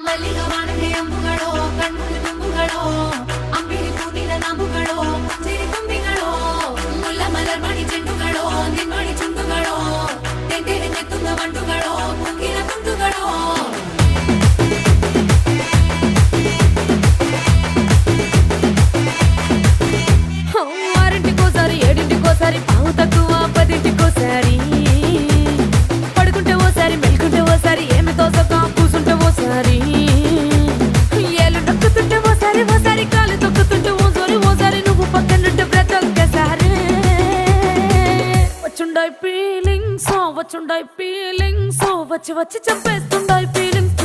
ಮಲ್ಲಿಗ ವಾನಕ್ಕೆ ಅಂಬುಗಳೋ ಕಣ್ಣು ತುಂಬುಗಳೋ ಅಂಬಿರಿ ಪೂನಿನ ನಂಬುಗಳೋ ಸಿರಿ ತುಂಬಿಗಳೋ ಮುಲ್ಲ ಮಲರ್ಮಣಿ ಚೆಂಡುಗಳೋ ನಿನ್ಮಣಿ ಚುಂಡುಗಳೋ ತೆಂಟೆರೆ ನೆತ್ತುಂಗ ಮಂಡುಗಳೋ ಕುಂಗಿನ ಕುಂಟುಗಳೋ ఆరింటికోసారి ఏడింటికోసారి పావు తక్కువ పదింటికోసారి పడుకుంటే ఓసారి మెలుకుంటే ఓసారి ఏమి తోసక కూసుంటే ఓసారి ఏళ్ళు నొక్కుతుంటే ఓసారి ఓసారి కాలు తొక్కుతుంటే ఓసారి ఓసారి నువ్వు పక్కనుంటే బ్రతొక్కసారి వచ్చుండాయి ఫీలింగ్స్ వచ్చుండాయి ఫీలింగ్స్ వచ్చి వచ్చి చంపేస్తుండాయి ఫీలింగ్స్